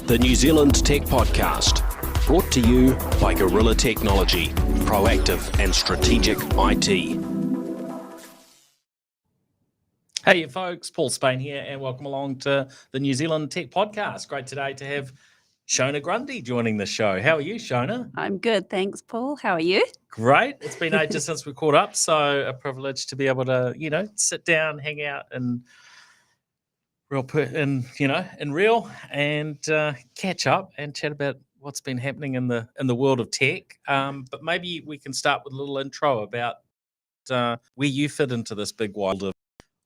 the New Zealand Tech Podcast, brought to you by Gorilla Technology, proactive and strategic IT. Hey folks, Paul Spain here, and welcome along to the New Zealand Tech Podcast. Great today to have Shona Grundy joining the show. How are you, Shona? I'm good, thanks, Paul. How are you? Great. It's been ages since we caught up, so a privilege to be able to, sit down, hang out, and catch up and chat about what's been happening in the world of tech. But maybe we can start with a little intro about where you fit into this big world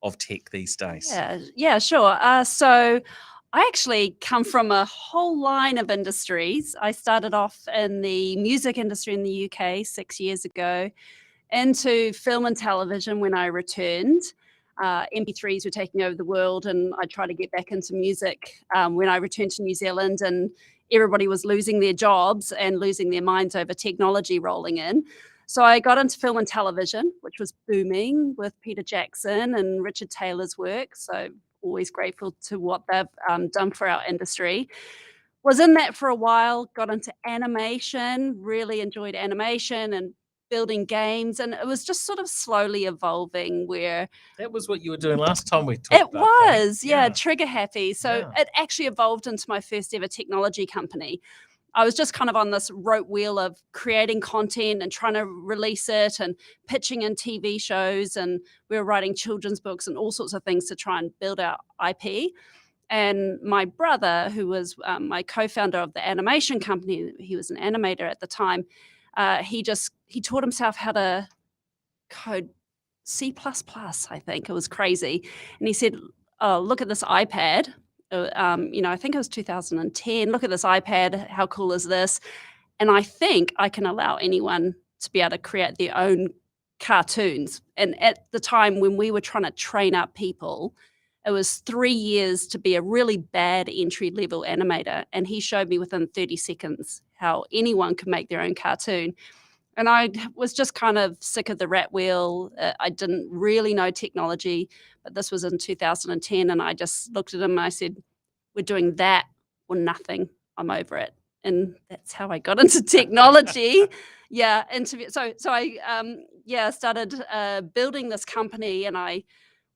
of tech these days. Yeah, sure. So I actually come from a whole line of industries. I started off in the music industry in the UK 6 years ago, into film and television when I returned. MP3s were taking over the world, and I tried to get back into music when I returned to New Zealand, and everybody was losing their jobs and losing their minds over technology rolling in. So I got into film and television, which was booming with Peter Jackson and Richard Taylor's work. So always grateful to what they've done for our industry. Was in that for a while, got into animation, really enjoyed animation and building games. And it was just sort of slowly evolving where... That was what you were doing last time we talked It about was, that. yeah, trigger happy. So it actually evolved into my first ever technology company. I was just kind of on this rote wheel of creating content and trying to release it and pitching in TV shows. And we were writing children's books and all sorts of things to try and build our IP. And my brother, who was my co-founder of the animation company, he was an animator at the time, he taught himself how to code C++, I think. It was crazy. And he said, oh, look at this iPad. I think it was 2010. Look at this iPad. How cool is this? And I think I can allow anyone to be able to create their own cartoons. And at the time when we were trying to train up people, it was 3 years to be a really bad entry-level animator. And he showed me within 30 seconds how anyone could make their own cartoon. And I was just kind of sick of the rat wheel. I didn't really know technology, but this was in 2010. And I just looked at him and I said, we're doing that or nothing. I'm over it. And that's how I got into technology. So I started building this company, and I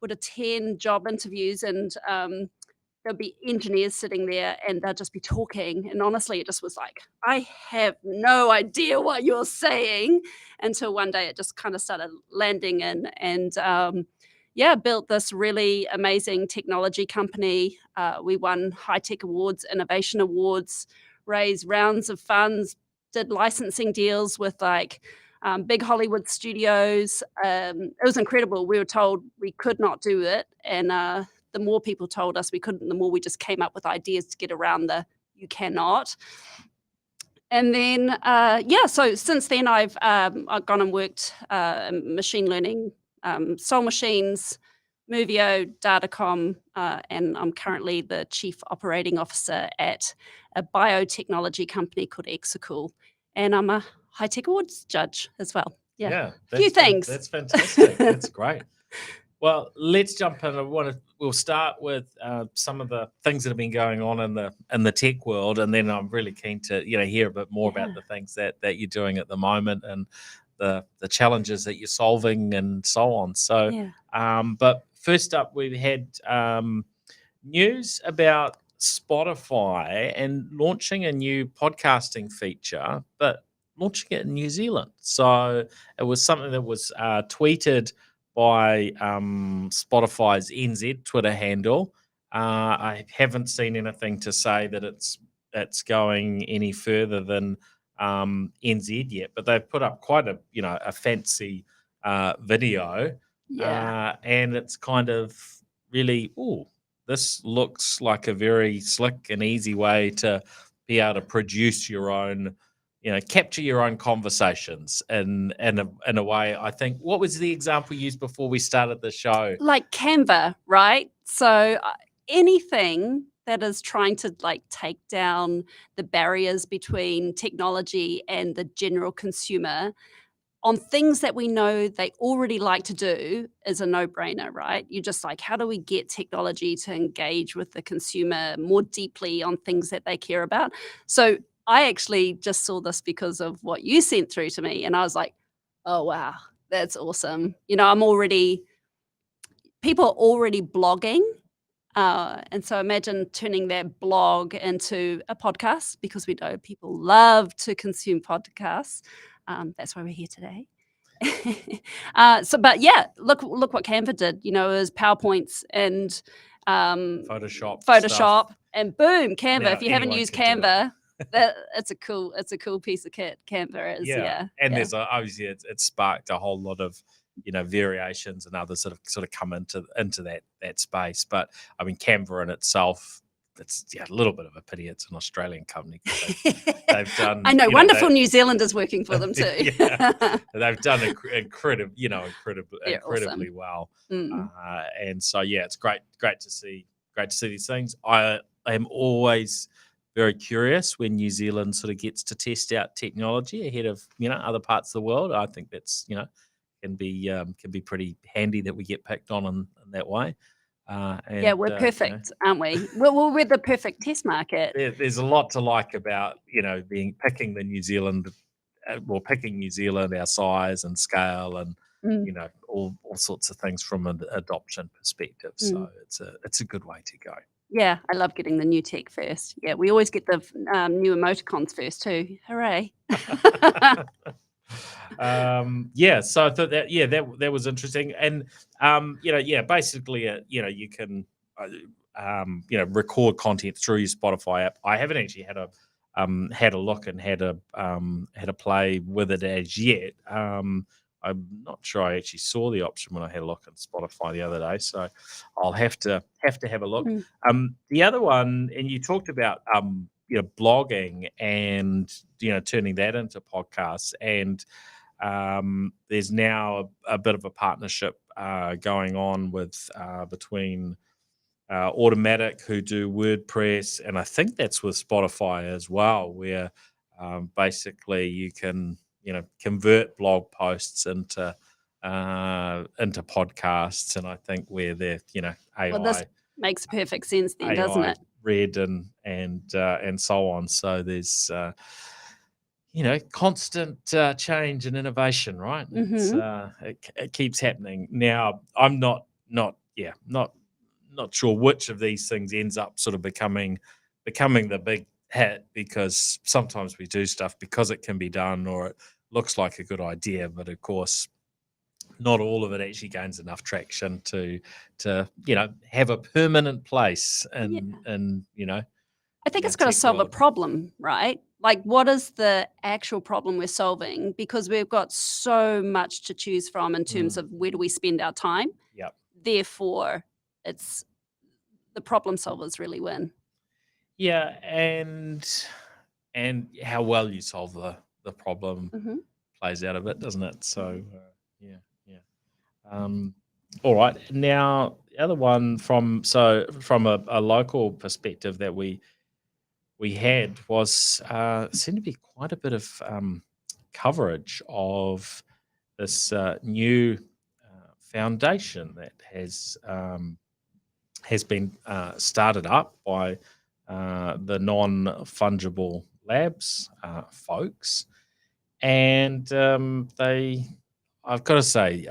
would attend job interviews, and there'll be engineers sitting there and they'll just be talking. And honestly, it just was like, I have no idea what you're saying, until one day it just kind of started landing in. And built this really amazing technology company. We won high-tech awards, innovation awards, raised rounds of funds, did licensing deals with big Hollywood studios. It was incredible. We were told we could not do it. And the more people told us we couldn't, the more we just came up with ideas to get around the you cannot. And then, so since then I've gone and worked in machine learning, Soul Machines, Movio, Datacom, and I'm currently the Chief Operating Officer at a biotechnology company called Exocule. And I'm a high-tech awards judge as well. Yeah, a few things. That's fantastic. That's great. Well, let's jump in. We'll start with some of the things that have been going on in the tech world, and then I'm really keen to hear a bit more about the things that you're doing at the moment and the challenges that you're solving and so on. So, but first up, we've had news about Spotify and launching a new podcasting feature, but launching it in New Zealand. So it was something that was tweeted by Spotify's NZ Twitter handle. I haven't seen anything to say that it's going any further than NZ yet, but they've put up quite a fancy video, and it's kind of really, this looks like a very slick and easy way to be able to produce your own, capture your own conversations in a way. I think, what was the example used before we started the show? Like Canva, right? So anything that is trying to take down the barriers between technology and the general consumer on things that we know they already like to do is a no-brainer, right? You're just like, how do we get technology to engage with the consumer more deeply on things that they care about? So I actually just saw this because of what you sent through to me, and I was like, oh wow, that's awesome. People are already blogging. And so imagine turning that blog into a podcast, because we know people love to consume podcasts. That's why we're here today. But yeah, look what Canva did. It was PowerPoints and Photoshop Photoshop, stuff. and boom, Canva. Now If you haven't anyone used can do it. Canva, it's a cool piece of kit. Canva is, yeah. And there's obviously it sparked a whole lot of variations, and others sort of come into that space. But I mean, Canva in itself, it's a little bit of a pity it's an Australian company. They've done. I know, wonderful New Zealanders working for them too. They've done incredibly awesome. well. Mm. And so it's great to see these things. I am always very curious when New Zealand sort of gets to test out technology ahead of other parts of the world. I think that's can be pretty handy that we get picked on in that way. And, we're perfect, aren't we? We're the perfect test market. There's a lot to like about picking New Zealand, our size and scale, and all sorts of things from an adoption perspective. So it's a good way to go. Yeah, I love getting the new tech first. Yeah, we always get the new emoticons first too. Hooray! So I thought that was interesting, and basically you can record content through your Spotify app. I haven't actually had a look and had a play with it as yet. I'm not sure I actually saw the option when I had a look at Spotify the other day, so I'll have to have a look. The other one, and you talked about blogging and turning that into podcasts, and there's now a bit of a partnership going on with between Automatic, who do WordPress, and I think that's with Spotify as well, where basically you can convert blog posts into podcasts, and I think where they're AI. Well, this makes perfect sense then, AI doesn't it? read and so on. So there's constant change and innovation, right? It keeps happening. Now I'm not sure which of these things ends up sort of becoming the big hit, because sometimes we do stuff because it can be done or it looks like a good idea, but of course not all of it actually gains enough traction to have a permanent place and I think it's got to solve a problem, right? Like, what is the actual problem we're solving? Because we've got so much to choose from in terms of where do we spend our time. Yep. Therefore, it's the problem solvers really win. Yeah, and how well you solve the problem plays out of it, doesn't it? So all right. Now the other one from a local perspective that we had was seemed to be quite a bit of coverage of this new foundation that has been started up by the non-fungible labs folks, and I've got to say,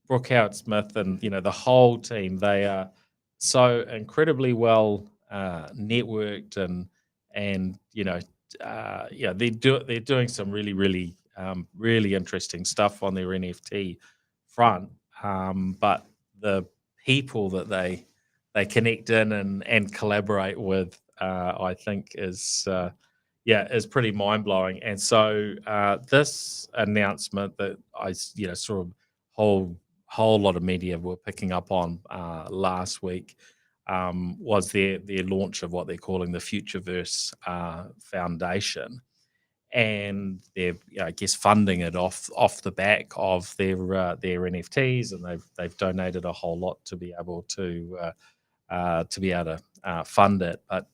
Brooke Howard Smith and the whole team, they are so incredibly well networked, and they're doing some really really interesting stuff on their NFT front. But the people that they connect in and collaborate with, I think is pretty mind blowing. And so this announcement that I sort of whole lot of media were picking up on last week was their launch of what they're calling the Futureverse Foundation, and they're I guess funding it off the back of their NFTs, and they've donated a whole lot to be able to fund it. But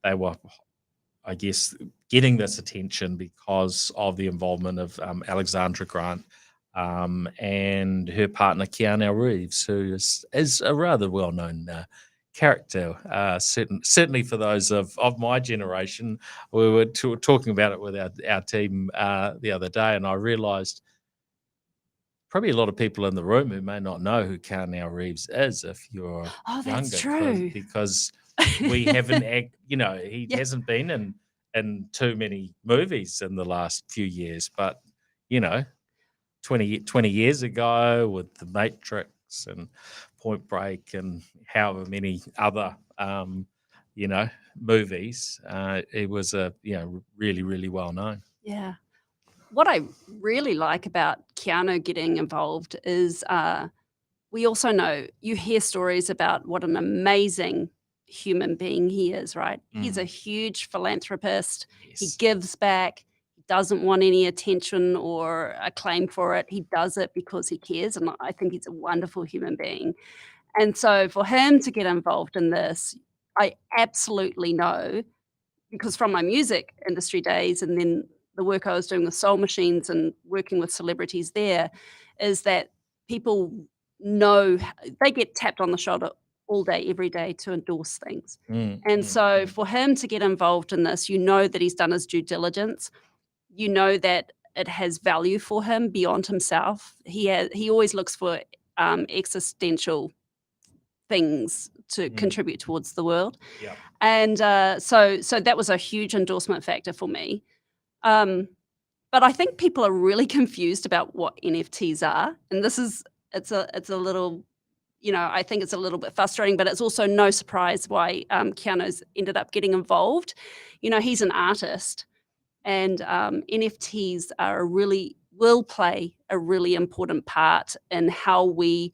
they were I guess, getting this attention because of the involvement of Alexandra Grant and her partner Keanu Reeves, who is a rather well-known character. Certainly for those of my generation. We were talking about it with our team the other day, and I realised probably a lot of people in the room who may not know who Keanu Reeves is if you're Oh, younger, that's true. because we haven't, he Yeah. hasn't been in too many movies in the last few years, but 20 years ago with The Matrix and Point Break and however many other movies, it was really, really well known. Yeah. What I really like about Keanu getting involved is we also know, you hear stories about what an amazing human being he is, right? He's a huge philanthropist. He Yes. gives back. He doesn't want any attention or acclaim for it. He does it because he cares. And I think he's a wonderful human being. And so for him to get involved in this, I absolutely know, because from my music industry days and then the work I was doing with Soul Machines and working with celebrities there, is that people know they get tapped on the shoulder all day, every day to endorse things. And so for him to get involved in this, that he's done his due diligence. You know that it has value for him beyond himself. He always looks for existential things to contribute towards the world. Yeah. And so that was a huge endorsement factor for me. But I think people are really confused about what NFTs are, and it's a little, I think it's a little bit frustrating, but it's also no surprise why Keanu's ended up getting involved. He's an artist, and NFTs will play a really important part in how we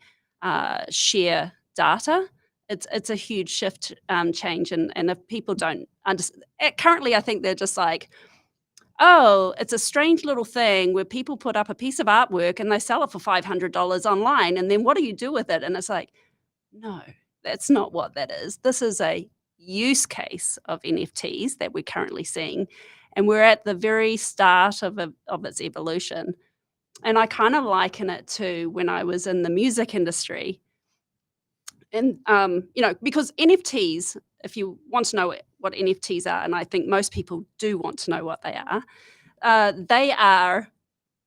share data. It's a huge shift change, and if people don't understand, currently I think they're just like, oh, it's a strange little thing where people put up a piece of artwork and they sell it for $500 online, and then what do you do with it? And it's like, no, that's not what that is. This is a use case of NFTs that we're currently seeing, and we're at the very start of its evolution. And I kind of liken it to when I was in the music industry. And, because NFTs, if you want to know what NFTs are, and I think most people do want to know what they are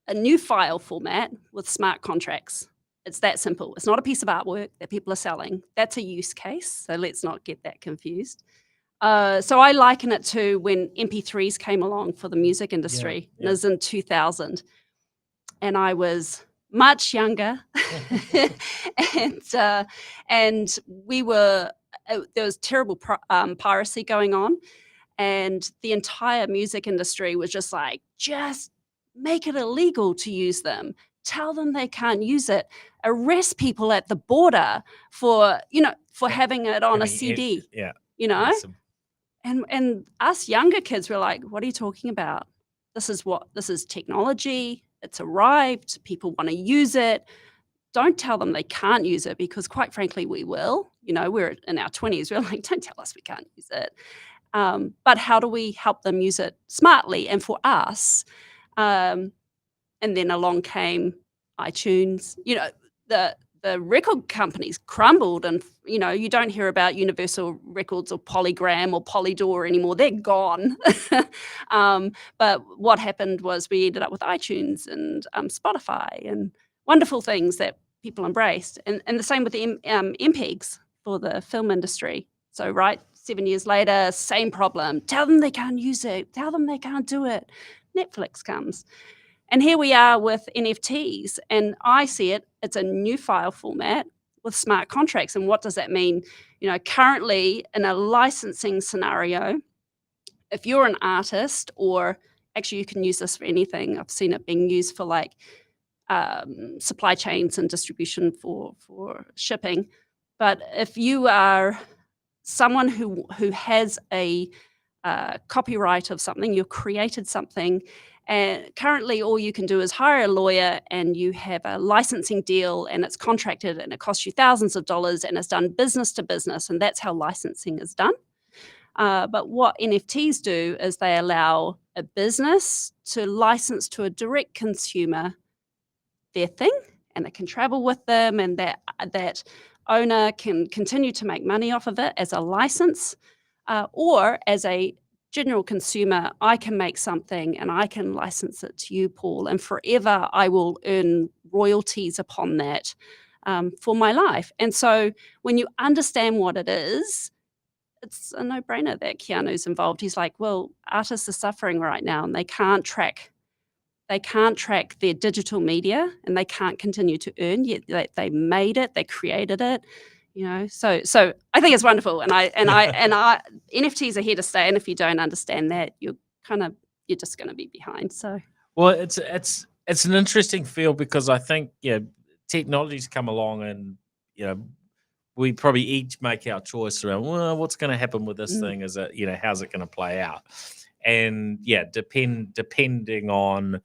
a new file format with smart contracts. It's that simple. It's not a piece of artwork that people are selling. That's a use case, so let's not get that confused. So I liken it to when MP3s came along for the music industry. Yeah. It was in 2000. And I was much younger, and there was terrible piracy going on, and the entire music industry was just like, just make it illegal to use them. Tell them they can't use it. Arrest people at the border for having it on a CD. Yeah. Awesome. And us younger kids were like, what are you talking about? This is technology. It's arrived. People want to use it. Don't tell them they can't use it, because quite frankly, we will. We're in our 20s. We're like, don't tell us we can't use it. But how do we help them use it smartly and for us? And then along came iTunes. The record companies crumbled, and you don't hear about Universal Records or Polygram or Polydor anymore. They're gone. But what happened was we ended up with iTunes and Spotify and wonderful things that people embraced, and the same with the MPEGs for the film industry. So 7 years later, same problem. Tell them they can't use it. Tell them they can't do it. Netflix comes. And here we are with NFTs, and I see it's a new file format with smart contracts. And what does that mean? Currently in a licensing scenario, if you're an artist, or actually you can use this for anything. I've seen it being used for supply chains and distribution for shipping. But if you are someone who has a copyright of something, you've created something, and currently all you can do is hire a lawyer, and you have a licensing deal, and it's contracted, and it costs you thousands of dollars, and it's done business to business, and that's how licensing is done. But what NFTs do is they allow a business to license to a direct consumer their thing, and they can travel with them, and that owner can continue to make money off of it as a license, or as a general consumer, I can make something and I can license it to you, Paul, and forever I will earn royalties upon that for my life. And so when you understand what it is, it's a no-brainer that Keanu's involved. He's like, well, artists are suffering right now and they can't track their digital media, and they can't continue to earn, yet they made it, they created it, So I think it's wonderful, and I NFTs are here to stay, and if you don't understand that, you're just going to be behind. So Well, it's an interesting field because I think technology's come along, and we probably each make our choice around, well, what's going to happen with this thing? Is it how's it going to play out? And depending on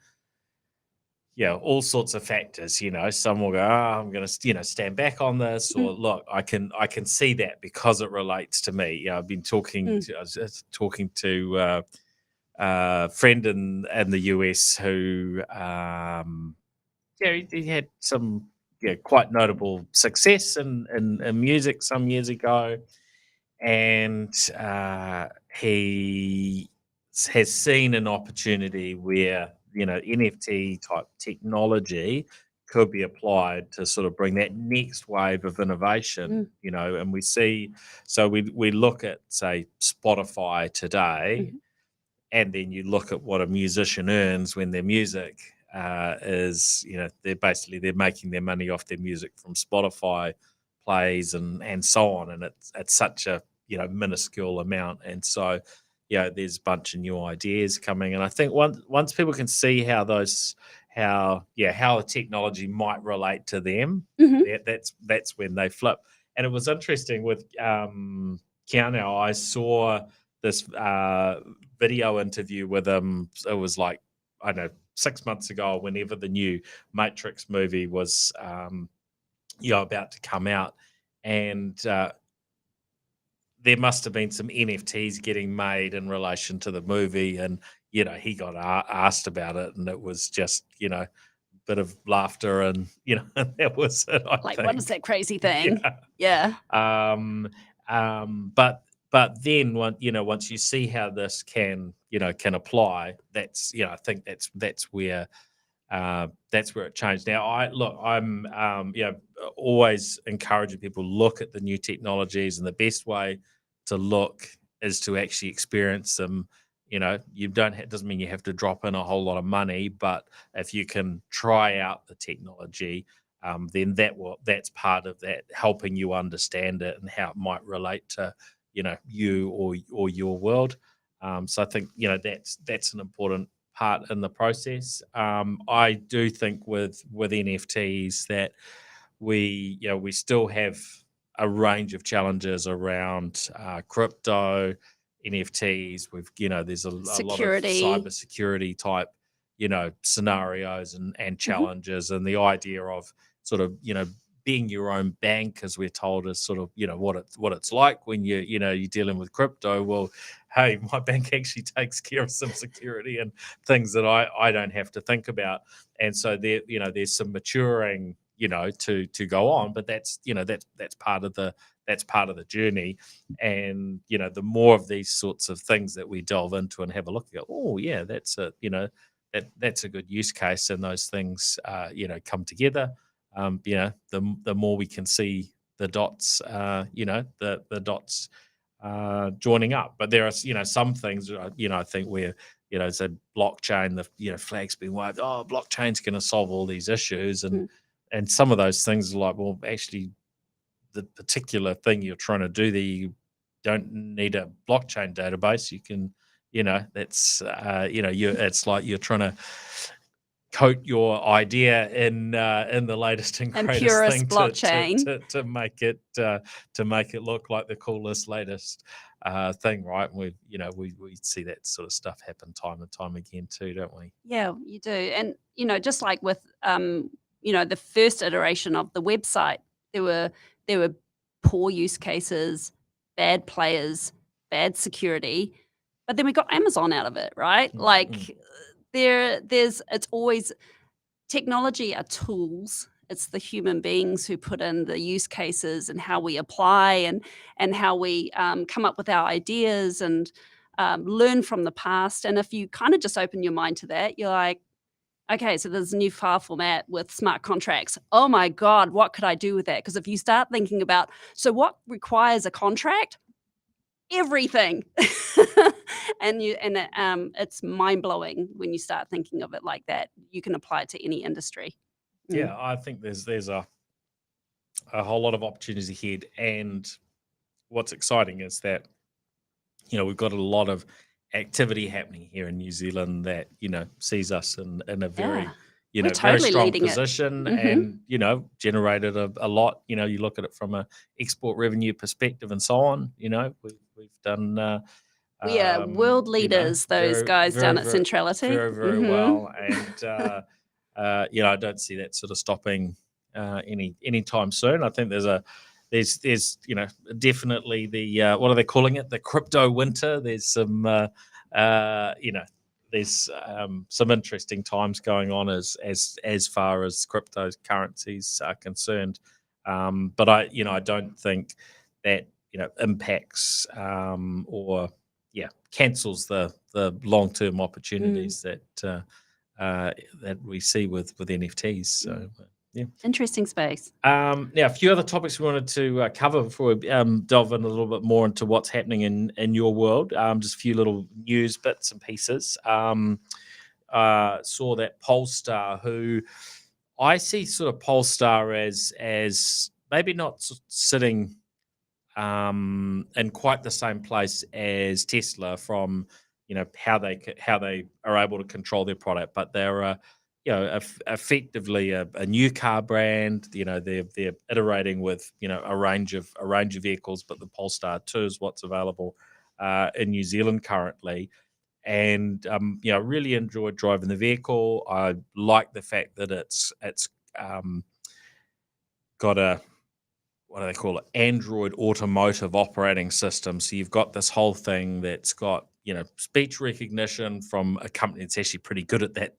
all sorts of factors. Some will go, I'm going to stand back on this, or look, I can see that because it relates to me. I've been talking to a friend in the US who he had some quite notable success in music some years ago, and he has seen an opportunity where NFT type technology could be applied to sort of bring that next wave of innovation. And we see, so we look at, say, Spotify today, and then you look at what a musician earns when their music is, they're making their money off their music from Spotify plays and so on, and it's such a minuscule amount. And so there's a bunch of new ideas coming, and I think once people can see how the technology might relate to them, that's when they flip. And it was interesting with Keanu. I saw this video interview with him. It was like, I don't know, 6 months ago, whenever the new Matrix movie was about to come out, and there must have been some NFTs getting made in relation to the movie, and he got asked about it, and it was just a bit of laughter, and that was it. I think. What is that crazy thing? Yeah. But then once you see how this can apply, that's I think that's where it changed. Now, I'm always encouraging people, look at the new technologies, and the best way to look is to actually experience them. Doesn't mean you have to drop in a whole lot of money, but if you can try out the technology, then that's part of that, helping you understand it and how it might relate to you or your world. So I think that's an important part in the process. I do think with NFTs that we still have a range of challenges around crypto NFTs. There's a lot of cybersecurity type scenarios and challenges, and the idea of sort of being your own bank, as we're told, is sort of what it's like when you're dealing with crypto. Well, hey, my bank actually takes care of some security and things that I don't have to think about. And so there's some maturing to go on, but that's part of the journey. And the more of these sorts of things that we delve into and have a look at, oh yeah, that's a good use case, and those things come together. The more we can see the dots, the dots joining up. But there are some things I think where it's a blockchain, the flag's been waved, oh, blockchain's going to solve all these issues, and some of those things are like, well, actually the particular thing you're trying to do there, you don't need a blockchain database. You can that's it's like you're trying to coat your idea in the latest and greatest purest thing blockchain to make it look like the coolest latest thing, right? And we see that sort of stuff happen time and time again too, don't we? Yeah, you do. And just like with the first iteration of the website, there were poor use cases, bad players, bad security, but then we got Amazon out of it, right? Mm, Like it's always technology are tools. It's the human beings who put in the use cases and how we apply and how we come up with our ideas and learn from the past. And if you kind of just open your mind to that, you're like, okay, so there's a new file format with smart contracts. Oh my God, what could I do with that? Because if you start thinking about, so what requires a contract? Everything. It's mind-blowing when you start thinking of it like that. You can apply it to any industry. Yeah, I think there's a whole lot of opportunities ahead, and what's exciting is that we've got a lot of activity happening here in New Zealand that sees us in a very We're very totally strong leading it. position, Mhm. and generated a lot. You look at it from a export revenue perspective and so on. We've done We are world leaders, those guys down at Centrality. very Mhm. well, and I don't see that sort of stopping anytime soon. I think there's definitely the what are they calling it, the crypto winter. There's some there's some interesting times going on as far as cryptocurrencies are concerned, but I don't think that impacts or cancels the long-term opportunities that we see with NFTs. So yeah. Interesting space. Now, a few other topics we wanted to cover before we delve in a little bit more into what's happening in your world. Just a few little news bits and pieces. Saw that Polestar, who I see sort of Polestar as maybe not sitting in quite the same place as Tesla from how they are able to control their product, but they're effectively a new car brand. They're iterating with a range of vehicles, but the Polestar 2 is what's available in New Zealand currently. And really enjoyed driving the vehicle. I like the fact that it's got a, what do they call it, Android automotive operating system. So you've got this whole thing that's got speech recognition from a company that's actually pretty good at that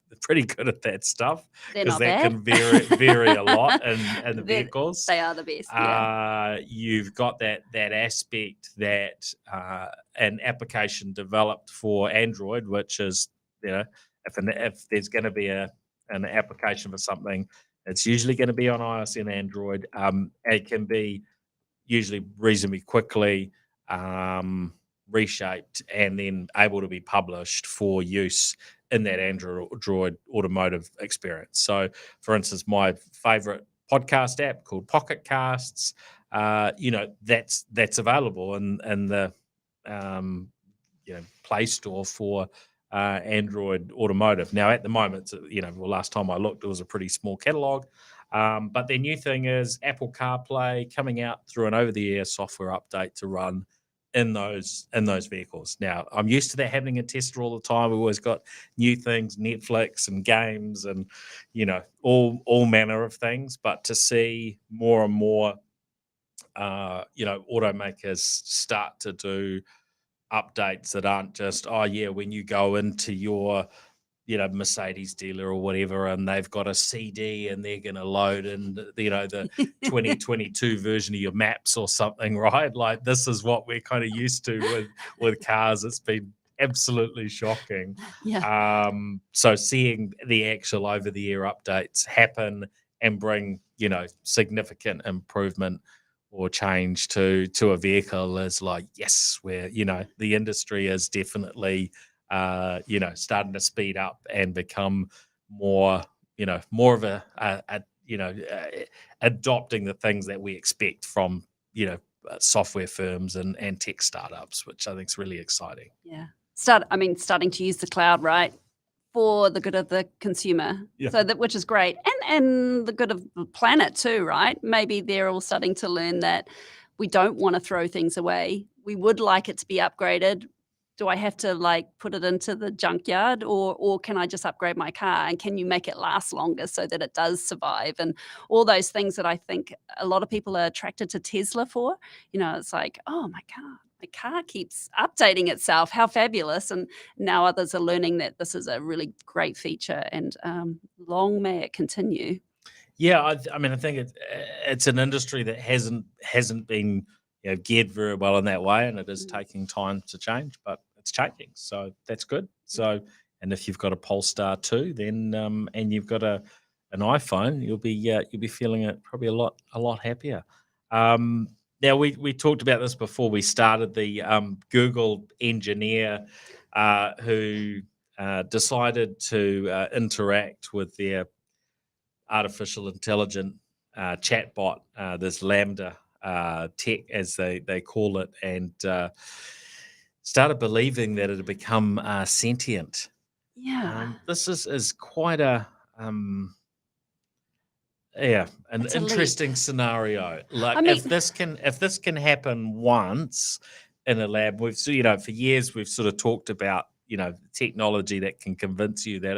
stuff, They're because not that bad. can vary a lot in the vehicles. They are the best. Yeah. You've got that aspect that an application developed for Android, which is if there's going to be an application for something, it's usually going to be on iOS and Android. It can be usually reasonably quickly reshaped and then able to be published for use in that Android automotive experience. So, for instance, my favorite podcast app called Pocket Casts, that's available in the Play Store for Android automotive. Now, at the moment, last time I looked, it was a pretty small catalog. But their new thing is Apple Carplay coming out through an over-the-air software update to run in those vehicles. Now, I'm used to that happening in Tesla all the time. We've always got new things, Netflix and games, and all manner of things. But to see more and more, automakers start to do updates that aren't just, when you go into your Mercedes dealer or whatever, and they've got a CD and they're going to load in the 2022 version of your maps or something, right? Like, this is what we're kind of used to with cars. It's been absolutely shocking. Yeah. So seeing the actual over the air updates happen and bring significant improvement or change to a vehicle is like, yes, where the industry is definitely starting to speed up and become more of a adopting the things that we expect from software firms and tech startups, which I think is really exciting. Yeah. Starting to use the cloud, right, for the good of the consumer. Yeah. So which is great. And the good of the planet too, right? Maybe they're all starting to learn that we don't want to throw things away. We would like it to be upgraded. Do I have to put it into the junkyard, or can I just upgrade my car? And can you make it last longer so that it does survive? And all those things that I think a lot of people are attracted to Tesla for. It's like, oh, my car. my car keeps updating itself. How fabulous. And now others are learning that this is a really great feature, and long may it continue. Yeah, I mean, I think it's an industry that hasn't been geared very well in that way, and it is taking time to change, but it's changing, so that's good. So, and if you've got a Polestar too, then and you've got an iPhone, you'll be feeling it probably a lot happier. Now we talked about this before we started. The Google engineer who decided to interact with their artificial intelligent chatbot, this Lambda tech, as they call it, and started believing that it had become sentient. Yeah. This is quite an It's a leap. interesting scenario. Like, I mean, if this can happen once in a lab, we've for years we've sort of talked about technology that can convince you that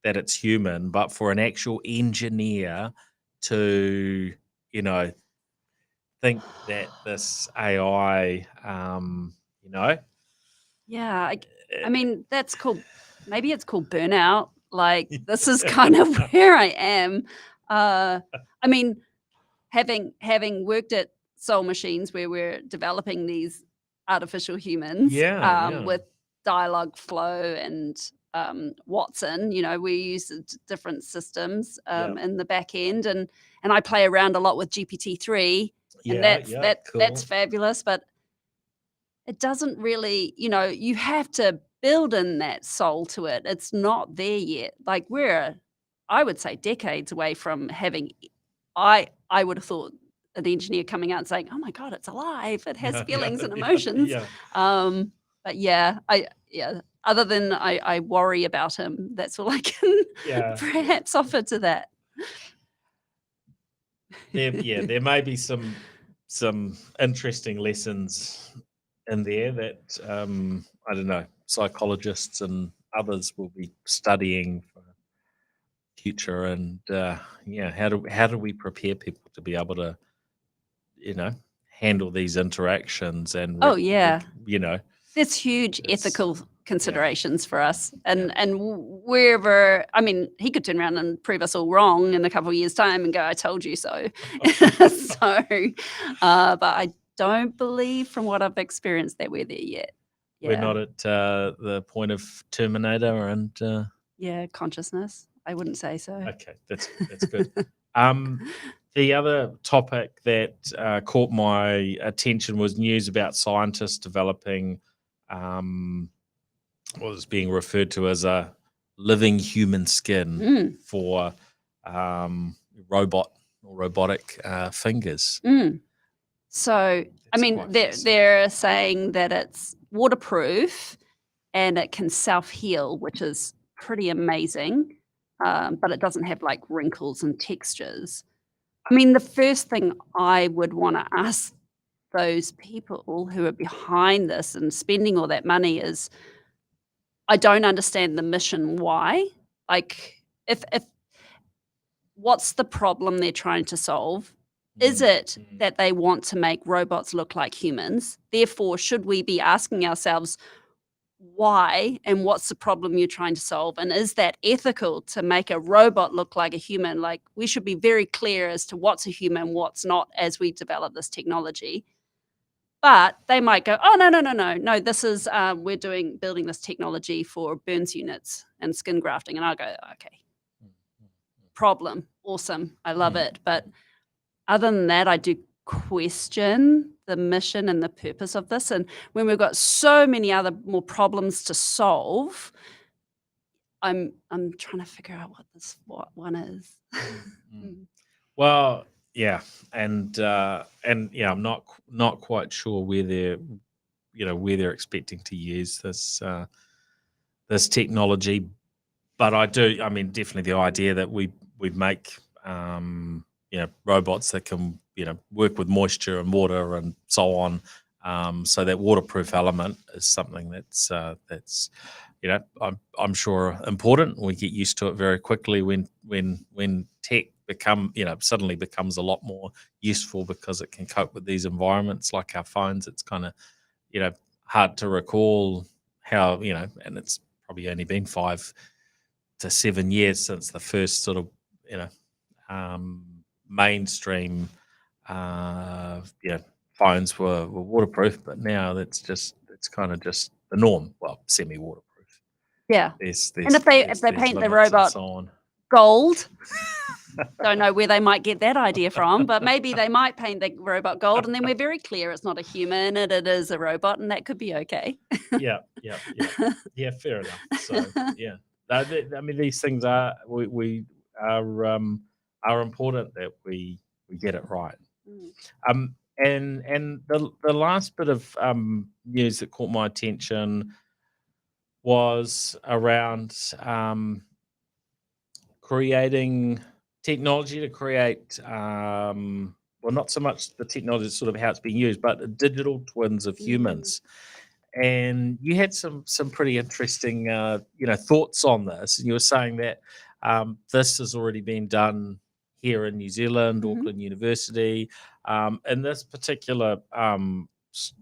it's human, but for an actual engineer to think that this AI, yeah, I mean, that's called, maybe it's called burnout. Like, this is kind of where I am. I mean, having worked at Soul Machines, where we're developing these artificial humans with dialogue flow and Watson, we use different systems in the back end, and I play around a lot with GPT-3, and that's fabulous, but it doesn't really, you have to build in that soul to it. It's not there yet. Like, I would say, decades away from having. I would have thought an engineer coming out and saying, "Oh my God, it's alive! It has feelings and emotions." But other than I worry about him. That's all I can perhaps offer to that. There may be some interesting lessons in there that I don't know, psychologists and others will be studying for future, and how do we prepare people to be able to handle these interactions and there's huge ethical considerations for us, and wherever, I mean, he could turn around and prove us all wrong in a couple of years' time and go, "I told you so." But I don't believe, from what I've experienced, that we're there yet. We're not at the point of Terminator and consciousness. I wouldn't say so. Okay, that's good. The other topic that caught my attention was news about scientists developing what is being referred to as a living human skin for robotic fingers. So, I mean, they're saying that it's waterproof and it can self-heal, which is pretty amazing, but it doesn't have, like, wrinkles and textures. I mean, the first thing I would wanna ask those people who are behind this and spending all that money is, I don't understand the mission why. Like, if what's the problem they're trying to solve? Is it that they want to make robots look like humans? Therefore, should we be asking ourselves why, and what's the problem you're trying to solve? And is that ethical to make a robot look like a human? Like, we should be very clear as to what's a human, what's not, as we develop this technology. But they might go, "Oh, no, this is, we're building this technology for burns units and skin grafting." And I'll go, "Okay, problem, awesome, I love it." But other than that, I do question the mission and the purpose of this. And when we've got so many other more problems to solve, I'm trying to figure out what one is. Well, and I'm not quite sure where they're expecting to use this technology, but I mean, definitely the idea that we make robots that can work with moisture and water and so on, so that waterproof element is something that's I'm sure important. We get used to it very quickly when tech suddenly becomes a lot more useful because it can cope with these environments like our phones. It's kind of hard to recall how, and it's probably only been 5 to 7 years since the first sort of, mainstream, phones were waterproof, but now it's kind of just the norm. Well, semi-waterproof. Yeah. There's And if they paint the limits and robot so on. gold, don't know where they might get that idea from, but maybe they might paint the robot gold, and then we're very clear it's not a human, and it is a robot, and that could be okay. Yeah, fair enough. So yeah, I mean, these things are we are important that we get it right. And the last bit of news that caught my attention was around creating technology to create well, not so much the technology, sort of how it's being used, but digital twins of humans. And you had some pretty interesting thoughts on this, and you were saying that this has already been done here in New Zealand, Auckland University. In this particular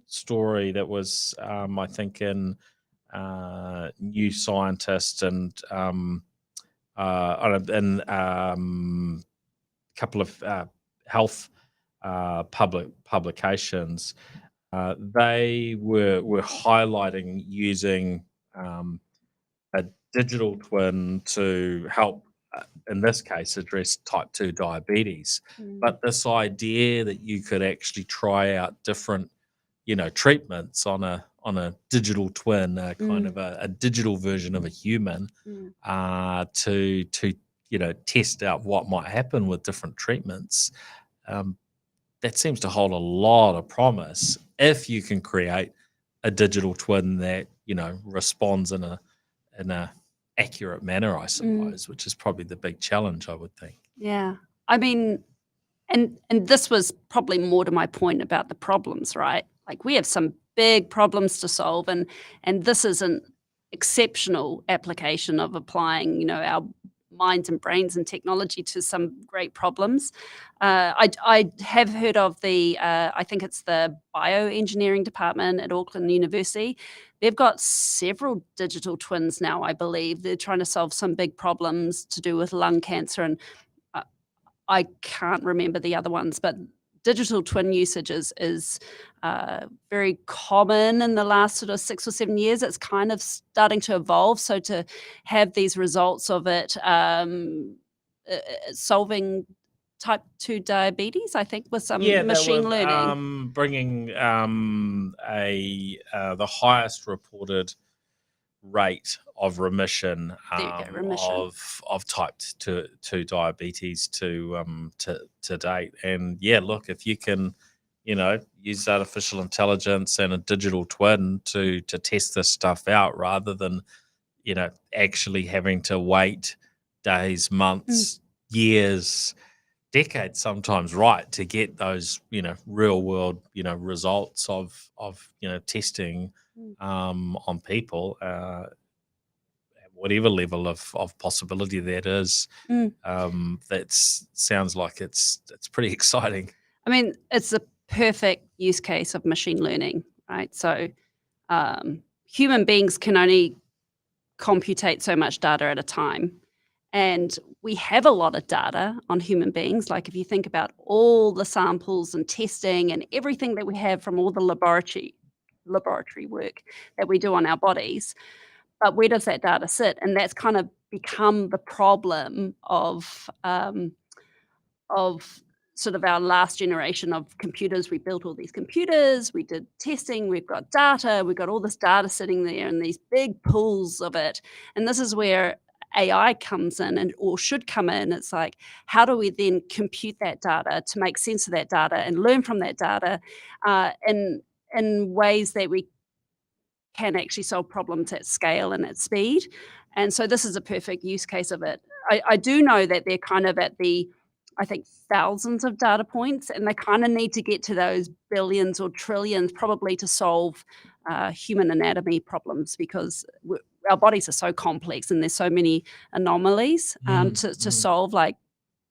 story that was, I think, in New Scientist and in couple of health publications, they were highlighting using a digital twin to help, in this case, address type 2 diabetes. But this idea that you could actually try out different, treatments on a digital twin, kind of a digital version of a human, to test out what might happen with different treatments. That seems to hold a lot of promise if you can create a digital twin that responds in a accurate manner, I suppose, which is probably the big challenge, I would think. Yeah, I mean, and this was probably more to my point about the problems, right? Like, we have some big problems to solve, and this is an exceptional application of applying, our minds and brains and technology to some great problems. I have heard of the, I think it's the bioengineering department at Auckland University. They've got several digital twins now, I believe. They're trying to solve some big problems to do with lung cancer, and I can't remember the other ones, but digital twin usage is very common in the last sort of 6 or 7 years. It's kind of starting to evolve. So to have these results of it solving type 2 diabetes, I think, with some machine learning. Bringing the highest reported rate of remission, of type 2 diabetes to date. And yeah, look, if you can use artificial intelligence and a digital twin to test this stuff out, rather than actually having to wait days, months, years, decades sometimes, right, to get those real world results of testing on people, whatever level of possibility that is. That sounds like it's pretty exciting. I mean, it's a perfect use case of machine learning, right? So human beings can only computate so much data at a time. And we have a lot of data on human beings. Like, if you think about all the samples and testing and everything that we have from all the laboratory work that we do on our bodies, but where does that data sit? And that's kind of become the problem of sort of our last generation of computers. We built all these computers, we did testing, we've got data, we've got all this data sitting there and these big pools of it. And this is where AI comes in, or should come in. It's like, how do we then compute that data to make sense of that data and learn from that data in ways that we can actually solve problems at scale and at speed. And so this is a perfect use case of it. I do know that they're kind of at the, I think, thousands of data points, and they kind of need to get to those billions or trillions probably to solve human anatomy problems, because our bodies are so complex and there's so many anomalies to solve, like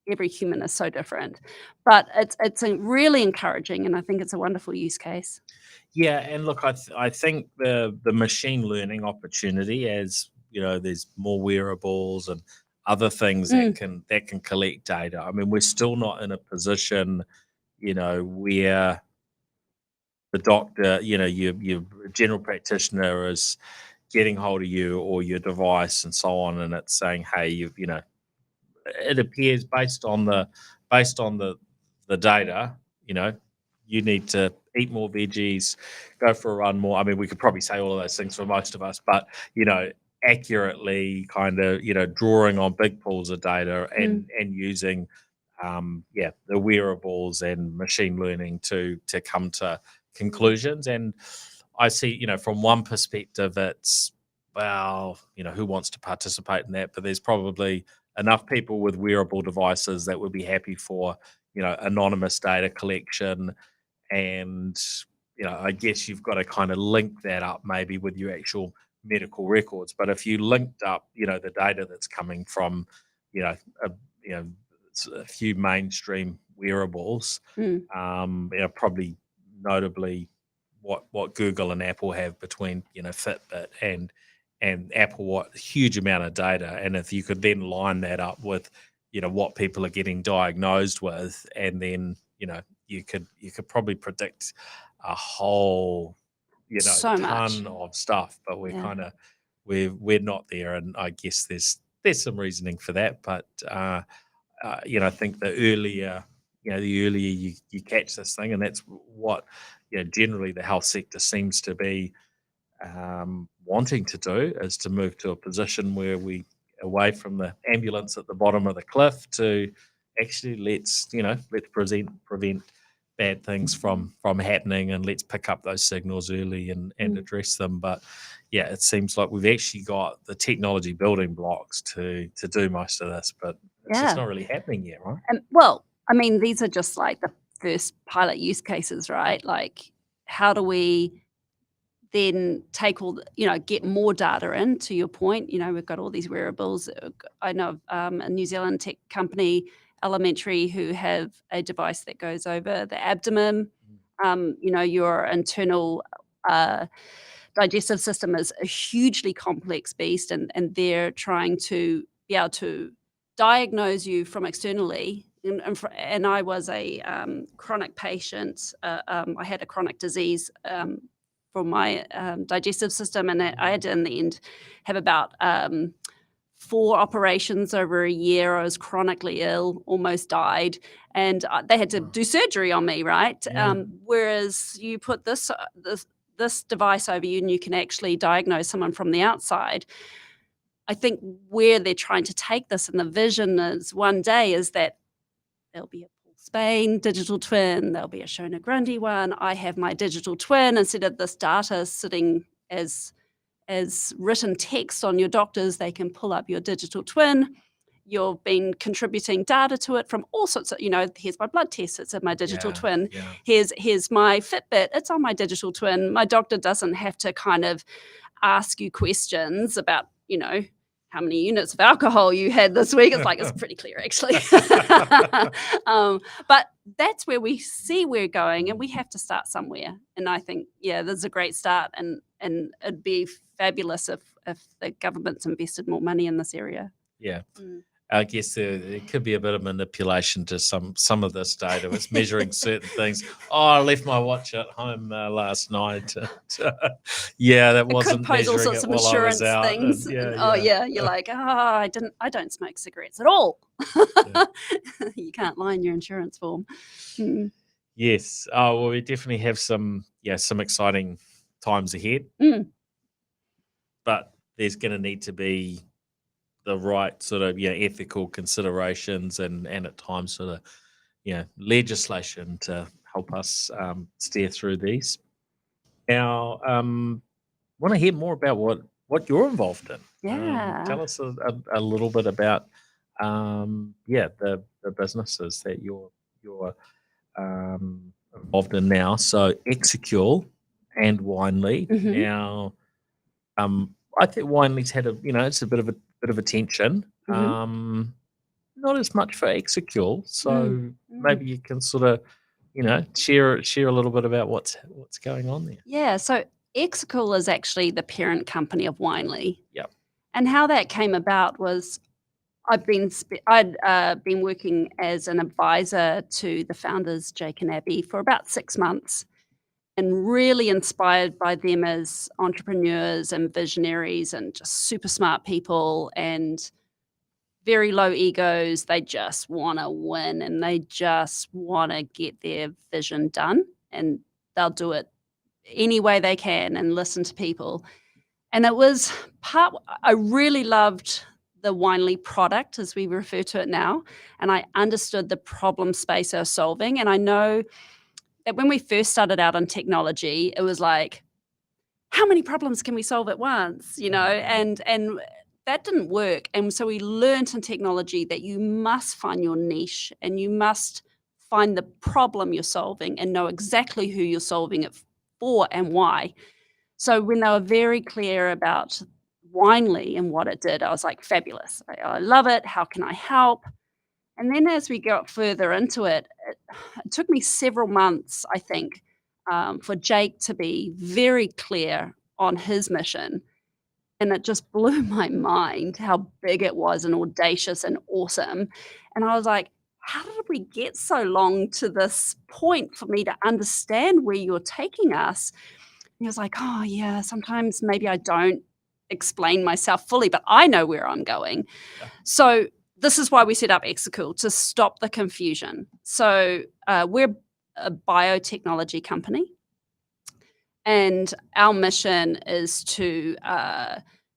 every human is so different. But it's really encouraging, and I think it's a wonderful use case. Yeah, and look, I think the machine learning opportunity, as you know, there's more wearables and other things that can collect data. I mean, we're still not in a position, where the doctor, your general practitioner is getting hold of you or your device and so on, and it's saying, hey, it appears based on the data, you need to eat more veggies, go for a run more. I mean, we could probably say all of those things for most of us, but accurately kind of drawing on big pools of data and using the wearables and machine learning to come to conclusions. And I see, from one perspective, it's, well, who wants to participate in that? But there's probably enough people with wearable devices that would be happy for, anonymous data collection. And, I guess you've got to kind of link that up maybe with your actual medical records. But if you linked up, the data that's coming from, a, you know, a few mainstream wearables, probably notably what Google and Apple have between Fitbit and Apple Watch, a huge amount of data, and if you could then line that up with what people are getting diagnosed with, and then you could probably predict a whole So much. ton of stuff, but we're kind of we're not there, and I guess there's some reasoning for that, but I think the earlier you catch this thing, and that's what generally the health sector seems to be wanting to do, is to move to a position where we away from the ambulance at the bottom of the cliff to actually let's prevent bad things from happening, and let's pick up those signals early and address them. But yeah, it seems like we've actually got the technology building blocks to do most of this, but it's just not really happening yet, right? Well, I mean, these are just like the first pilot use cases, right? Like, how do we then take get more data in, to your point? We've got all these wearables. I know of a New Zealand tech company, Elementary, who have a device that goes over the abdomen. Your internal digestive system is a hugely complex beast, and they're trying to be able to diagnose you from externally. And I was a chronic patient. I had a chronic disease for my digestive system, and I had to, in the end, have about 4 operations over a year. I was chronically ill, almost died, and they had to do surgery on me, right? Whereas you put this device over you, and you can actually diagnose someone from the outside. I think where they're trying to take this, and the vision is one day, is that there'll be a Spain digital twin, there'll be a Shona Grundy one. I have my digital twin, instead of this data sitting as written text on your doctors, they can pull up your digital twin. You've been contributing data to it from all sorts of, here's my blood test, it's in my digital twin. Here's my Fitbit, it's on my digital twin. My doctor doesn't have to kind of ask you questions about, how many units of alcohol you had this week. It's pretty clear, actually. But that's where we see we're going, and we have to start somewhere. And I think, this is a great start, and it'd be fabulous if the government's invested more money in this area. Yeah. I guess there could be a bit of manipulation to some of this data. It's measuring certain things. Oh, I left my watch at home last night. That wasn't could pose all sorts of insurance things. You're like, I don't smoke cigarettes at all. You can't lie in your insurance form. Yes. Oh, well, we definitely have some exciting times ahead. But there's going to need to be the right sort of ethical considerations and at times sort of legislation to help us steer through these. Now, want to hear more about what you're involved in. Tell us a little bit about the businesses that you're involved in now. So Exocule and Winely. Now, I think Winely's had it's a bit of attention. Not not as much for Exocule. So maybe Mm. you can sort of, share a little bit about what's going on there. Yeah, so Exocule is actually the parent company of Winely. Yep. And how that came about was I'd been working as an advisor to the founders, Jake and Abby, for about 6 months, and really inspired by them as entrepreneurs and visionaries and just super smart people and very low egos. They just want to win and they just want to get their vision done, and they'll do it any way they can and listen to people. And it was I really loved the Winely product, as we refer to it now, and I understood the problem space they were solving. And I know that when we first started out on technology, it was like, how many problems can we solve at once? And that didn't work. And so we learned in technology that you must find your niche and you must find the problem you're solving and know exactly who you're solving it for and why. So when they were very clear about Winely and what it did, I was like, fabulous. I love it. How can I help? And then as we got further into it, it took me several months, I think, for Jake to be very clear on his mission. And it just blew my mind how big it was and audacious and awesome. And I was like, how did we get so long to this point for me to understand where you're taking us? He was like, "Oh, yeah, sometimes maybe I don't explain myself fully, but I know where I'm going." Yeah. So this is why we set up Exocule, to stop the confusion. So we're a biotechnology company, and our mission is to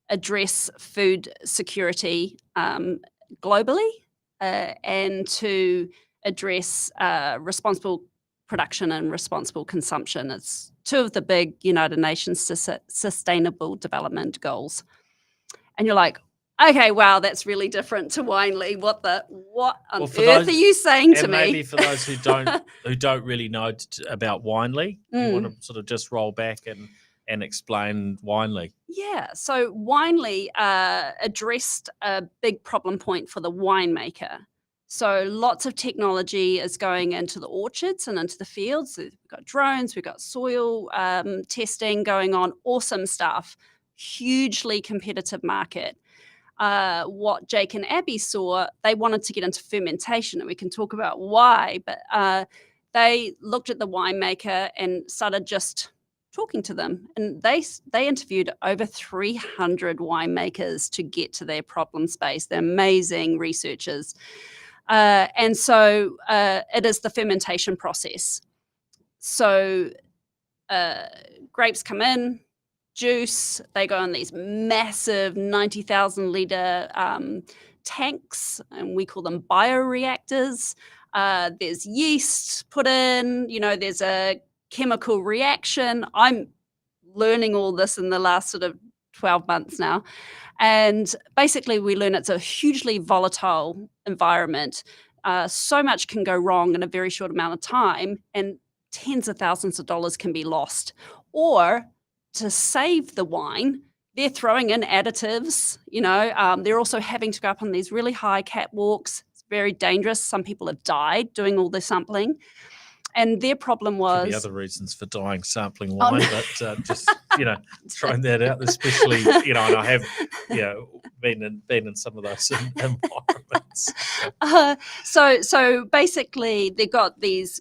address food security globally, and to address responsible production and responsible consumption. It's two of the big United Nations Sustainable Development Goals. And you're like, okay, wow, that's really different to Winely. What on Well, earth for those- are you saying to And me? maybe for those who don't really know about Winely, you want to sort of just roll back and explain Winely. Yeah, so Winely addressed a big problem point for the winemaker. So lots of technology is going into the orchards and into the fields. So we've got drones, we've got soil testing going on, awesome stuff. Hugely competitive market. What Jake and Abby saw, they wanted to get into fermentation, and we can talk about why, but they looked at the winemaker and started just talking to them, and they interviewed over 300 winemakers to get to their problem space. They're amazing researchers. And so it is the fermentation process. So grapes come in, juice, they go in these massive 90,000 litre tanks, and we call them bioreactors. There's yeast put in, there's a chemical reaction. I'm learning all this in the last sort of 12 months now. And basically we learn it's a hugely volatile environment. So much can go wrong in a very short amount of time, and tens of thousands of dollars can be lost. Or to save the wine, they're throwing in additives. They're also having to go up on these really high catwalks. It's very dangerous. Some people have died doing all the sampling. And their problem was... Could be other reasons for dying sampling Oh, wine, no. but just, throwing that out, especially, and I have, been in some of those environments. So basically they've got these,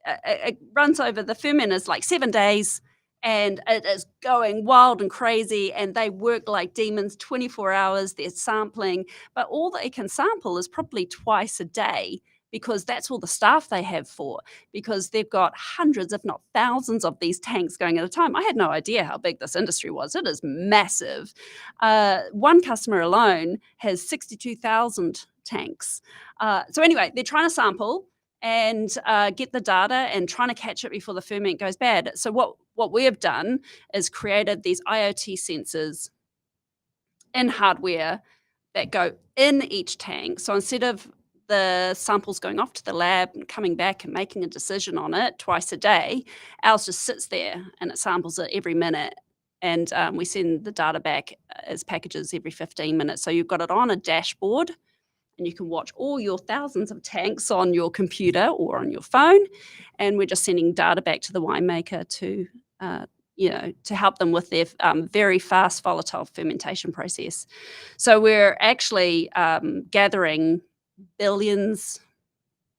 it runs over, the ferment is like 7 days, and it is going wild and crazy, and they work like demons 24 hours. They're sampling, but all they can sample is probably twice a day, because that's all the staff they have for, because they've got hundreds, if not thousands, of these tanks going at a time. I had no idea how big this industry was. It is massive. One customer alone has 62,000 tanks. So anyway, they're trying to sample and get the data and trying to catch it before the ferment goes bad. So what we have done is created these IoT sensors in hardware that go in each tank. So instead of the samples going off to the lab and coming back and making a decision on it twice a day, ours just sits there and it samples it every minute. And we send the data back as packages every 15 minutes. So you've got it on a dashboard. and you can watch all your thousands of tanks on your computer or on your phone. And we're just sending data back to the winemaker to help them with their very fast volatile fermentation process. So we're actually gathering billions,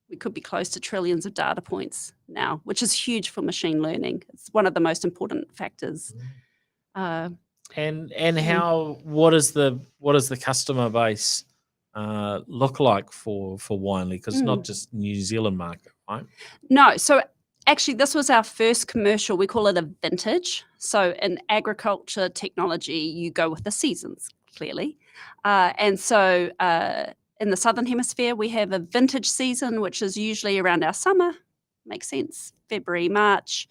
we could be close to trillions of data points now, which is huge for machine learning. It's one of the most important factors. And what does the customer base look like for Winely? Because it's not just New Zealand market, right? No, so actually this was our first commercial. We call it a vintage. So in agriculture technology, you go with the seasons, clearly. And so in the Southern Hemisphere, we have a vintage season, which is usually around our summer. Makes sense, February, March.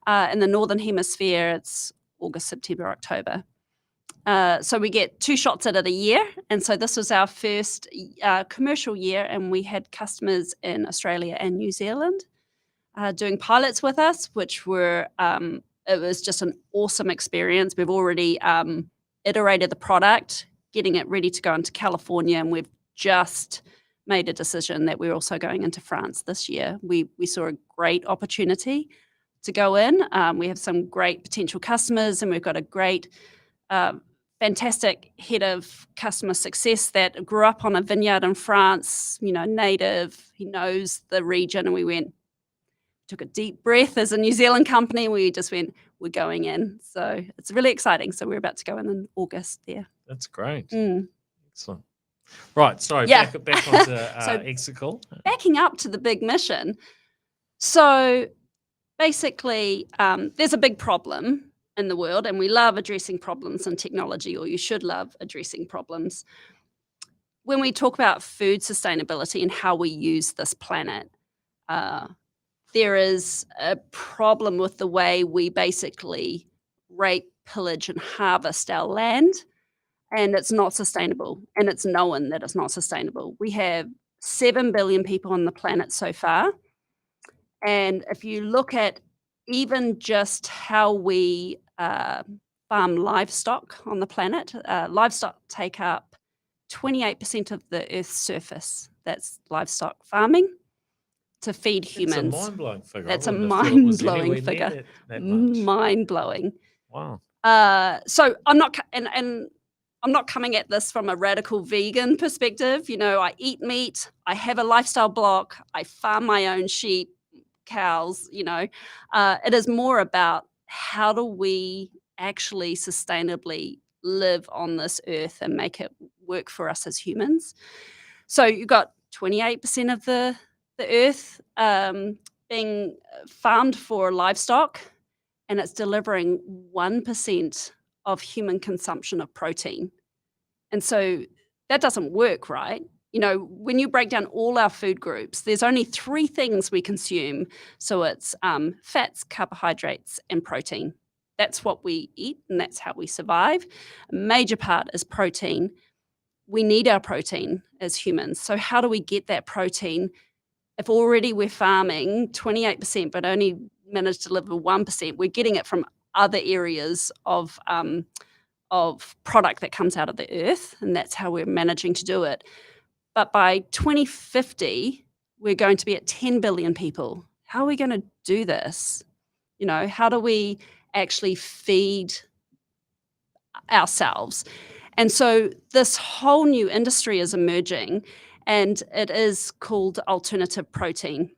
In the Northern Hemisphere, it's August, September, October. So we get 2 shots at it a year. And so this was our first commercial year, and we had customers in Australia and New Zealand doing pilots with us, which were, it was just an awesome experience. We've already iterated the product, getting it ready to go into California, and we've just made a decision that we're also going into France this year. We saw a great opportunity to go in. We have some great potential customers, and we've got a great, fantastic head of customer success that grew up on a vineyard in France, native. He knows the region, and we took a deep breath as a New Zealand company. We just went, we're going in. So it's really exciting. So we're about to go in August there. That's great. Excellent. Right, sorry, back onto Exocule. Backing up to the big mission. So basically, there's a big problem in the world, and we love addressing problems in technology, or you should love addressing problems. When we talk about food sustainability and how we use this planet, there is a problem with the way we basically rape, pillage, and harvest our land. And it's not sustainable, and it's known that it's not sustainable. We have 7 billion people on the planet so far. And if you look at even just how we farm livestock on the planet, livestock take up 28% of the Earth's surface. That's livestock farming to feed humans. It's a mind-blowing figure. That's a mind-blowing figure. Mind-blowing. Wow. So I'm not, and I'm not coming at this from a radical vegan perspective. I eat meat, I have a lifestyle block, I farm my own sheep, cows, it is more about how do we actually sustainably live on this earth and make it work for us as humans. So you've got 28% of the earth being farmed for livestock, and it's delivering 1% of human consumption of protein. And so that doesn't work, right? When you break down all our food groups, there's only 3 things we consume. So it's fats, carbohydrates, and protein. That's what we eat, and that's how we survive. A major part is protein. We need our protein as humans. So how do we get that protein? If already we're farming 28%, but only managed to deliver 1%, we're getting it from other areas of product that comes out of the earth, and that's how we're managing to do it. But by 2050, we're going to be at 10 billion people. How are we going to do this? How do we actually feed ourselves? And so this whole new industry is emerging, and it is called alternative protein.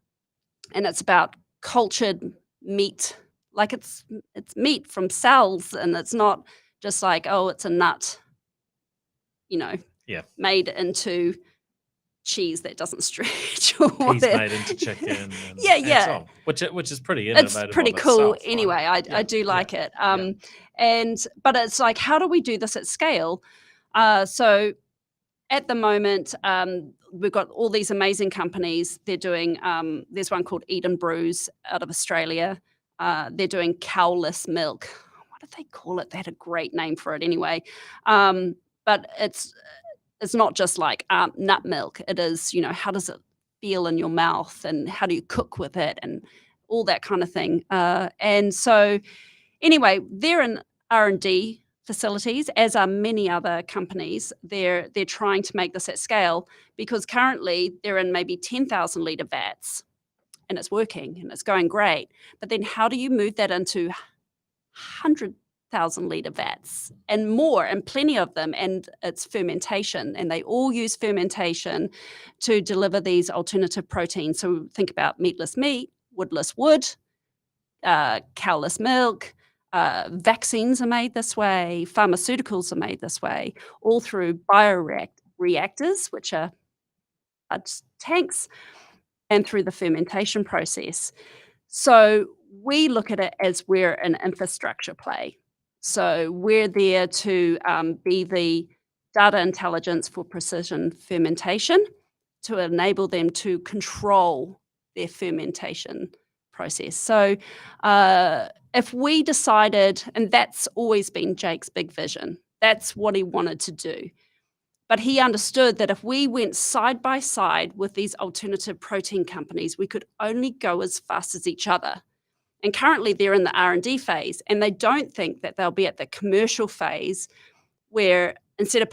And it's about cultured meat, like it's meat from cells, and it's not just like, oh, it's a nut, made into cheese that doesn't stretch or Peas made into chicken. And yeah. Which is pretty innovative. It's pretty cool itself, anyway. Right? I do like it. But it's like, how do we do this at scale? So at the moment, we've got all these amazing companies. They're doing, there's one called Eden Brews out of Australia. They're doing cowless milk. What did they call it? They had a great name for it anyway. But it's not just like nut milk. It is, how does it feel in your mouth, and how do you cook with it, and all that kind of thing. And so anyway, they're in R&D facilities, as are many other companies. They're trying to make this at scale because currently they're in maybe 10,000 litre vats and it's working and it's going great. But then how do you move that into 100,000 litre vats and more, and plenty of them? And it's fermentation, and they all use fermentation to deliver these alternative proteins. So think about meatless meat, woodless wood, cowless milk. Vaccines are made this way, pharmaceuticals are made this way, all through bioreactors, which are tanks, and through the fermentation process. So we look at it as we're an infrastructure play. So we're there to be the data intelligence for precision fermentation to enable them to control their fermentation process. So if we decided, and that's always been Jake's big vision, that's what he wanted to do. But he understood that if we went side by side with these alternative protein companies, we could only go as fast as each other. And currently they're in the R&D phase, and they don't think that they'll be at the commercial phase where instead of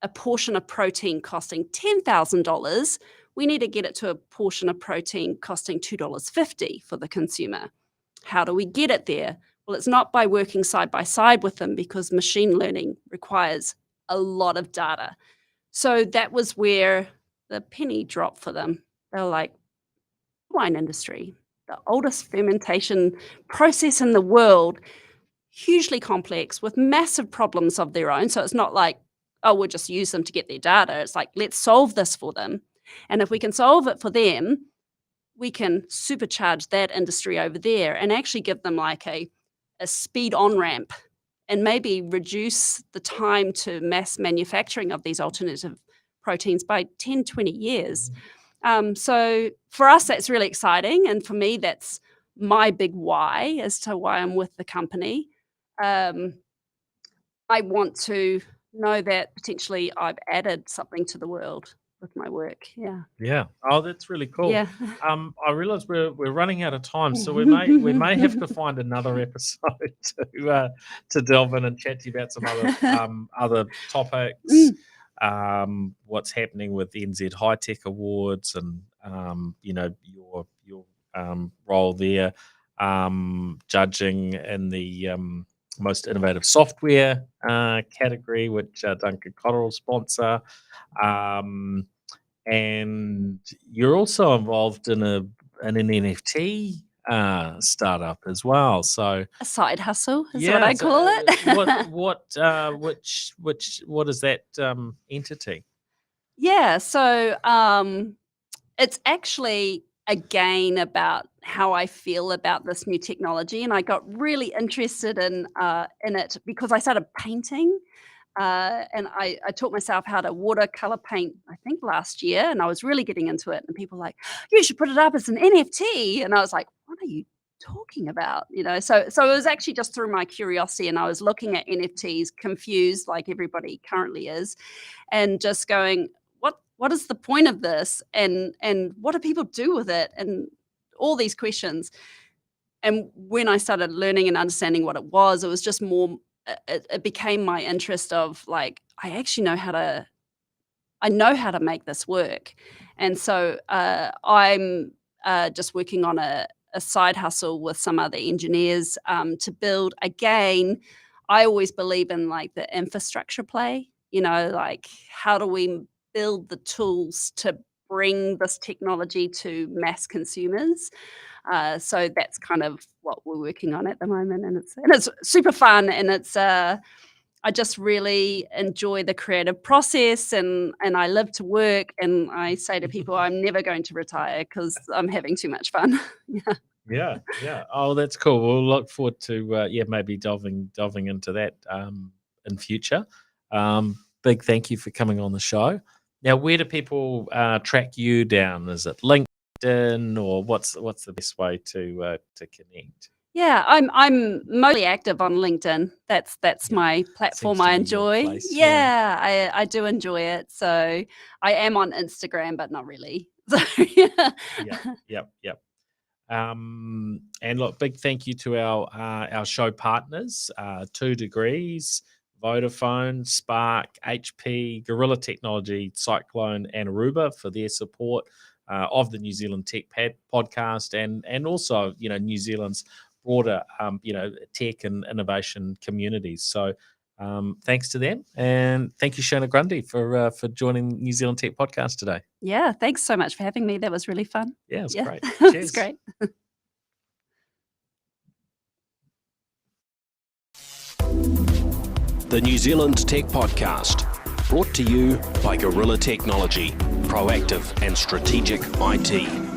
a portion of protein costing $10,000, we need to get it to a portion of protein costing $2.50 for the consumer. How do we get it there? Well, it's not by working side by side with them, because machine learning requires a lot of data. So that was where the penny dropped for them. They were like, wine industry, the oldest fermentation process in the world, hugely complex with massive problems of their own. So it's not like, oh, we'll just use them to get their data. It's like, let's solve this for them. And if we can solve it for them, we can supercharge that industry over there and actually give them like a speed on ramp, and maybe reduce the time to mass manufacturing of these alternative proteins by 10, 20 years. So for us, that's really exciting. And for me, that's my big why as to why I'm with the company. I want to know that potentially I've added something to the world with my work. Yeah. Oh, that's really cool. Yeah. I realize we're running out of time, so we may have to find another episode to delve in and chat to you about some other topics. What's happening with the NZ High Tech Awards, and your role there, judging in the most innovative software category, which Duncan Cotterill sponsor. And you're also involved in an NFT startup as well. So A side hustle is what I call it. What is that entity? Yeah, so it's actually again about how I feel about this new technology, and I got really interested in it because I started painting, and I taught myself how to watercolor paint, I think last year, and I was really getting into it. And people were like, you should put it up as an NFT, and I was like, what are you talking about? So it was actually just through my curiosity, and I was looking at NFTs, confused like everybody currently is, and just going, what is the point of this, and what do people do with it, and all these questions. And when I started learning and understanding what it was just more, it became my interest of like, I actually know how to make this work. And so I'm just working on a side hustle with some other engineers to build. Again, I always believe in like the infrastructure play, like how do we build the tools to bring this technology to mass consumers. So that's kind of what we're working on at the moment, and it's super fun, and it's I just really enjoy the creative process, and I live to work, and I say to people I'm never going to retire because I'm having too much fun. Yeah. Oh, that's cool. We'll look forward to maybe delving into that in future. Big thank you for coming on the show. Now, where do people track you down? Is it LinkedIn, or what's the best way to connect? Yeah, I'm mostly active on LinkedIn. That's my platform I enjoy. Place, I do enjoy it. So I am on Instagram, but not really. So, yeah. Yep. And look, big thank you to our show partners, 2 Degrees, Vodafone, Spark, HP, Gorilla Technology, Cyclone, and Aruba for their support of the New Zealand Tech podcast, and also New Zealand's broader tech and innovation communities. So thanks to them, and thank you, Shona Grundy, for joining New Zealand Tech podcast today. Yeah, thanks so much for having me. That was really fun. Yeah, it was great. It Cheers. was great. The New Zealand Tech Podcast, brought to you by Gorilla Technology, proactive and strategic IT.